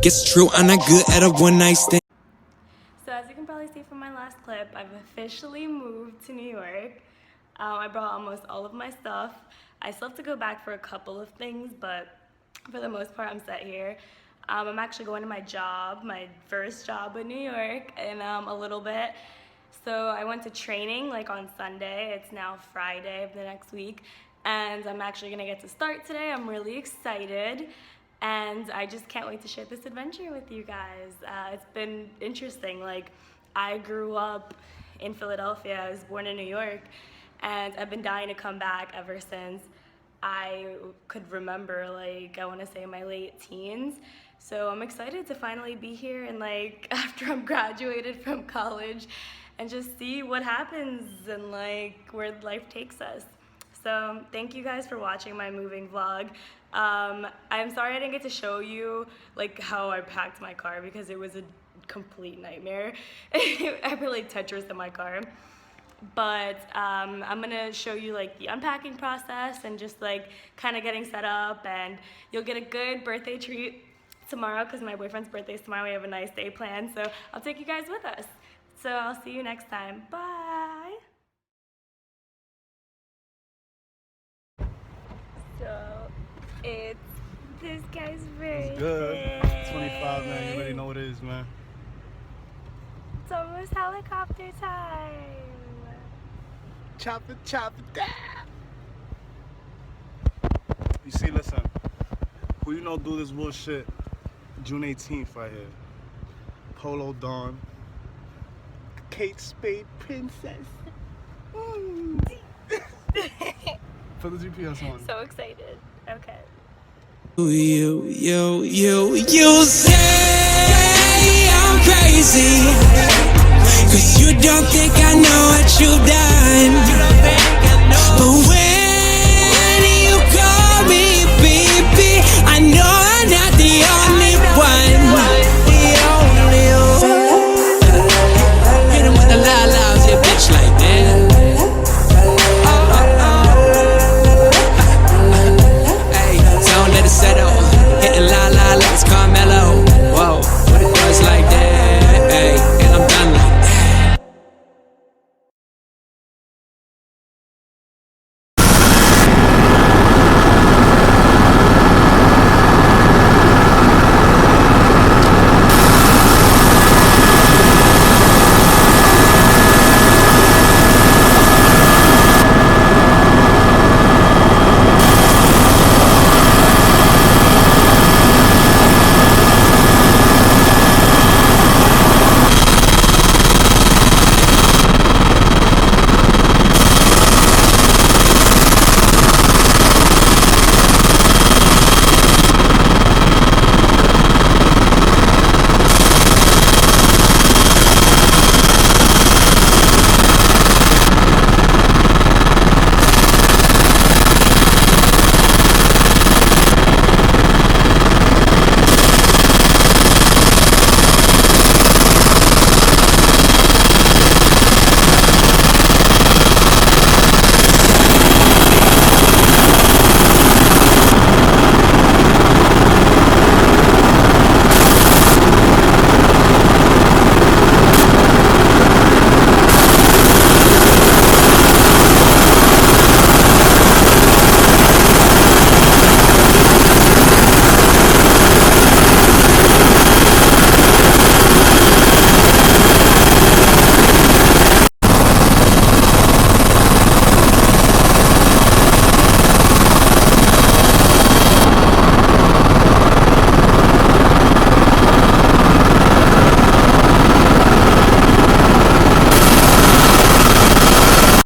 Guess true, I'm not good at a one night stand. So as you can probably see from my last clip, I've officially moved to New York. I brought almost all of my stuff. I still have to go back for a couple of things, but for the most part, I'm set here. I'm actually going to my job, my first job in New York, in a little bit. So I went to training like on Sunday. It's now Friday of the next week, and I'm actually gonna get to start today. I'm really excited, and I just can't wait to share this adventure with you guys. It's been interesting. Like, I grew up in Philadelphia. I was born in New York, and I've been dying to come back ever since I could remember, like, I want to say my late teens. So I'm excited to finally be here and, like, after I'm graduated from college, and just see what happens and, like, where life takes us. So thank you guys for watching my moving vlog. I'm sorry I didn't get to show you, like, how I packed my car, because it was a complete nightmare. I really Tetris in my car. But I'm gonna show you, like, the unpacking process and just, like, kind of getting set up, and you'll get a good birthday treat tomorrow because my boyfriend's birthday is tomorrow. We have a nice day planned, so I'll take you guys with us. So I'll see you next time. Bye. So it's this guy's birthday. It's good. 25, man. You already know what it is, man. It's almost helicopter time. Chop it down. You see, listen. Who you know do this bullshit? June 18th right here. Polo Dawn. Kate Spade Princess. Put the GPS on. So excited. Okay. You say I'm crazy, 'cause you don't think I know what you've done.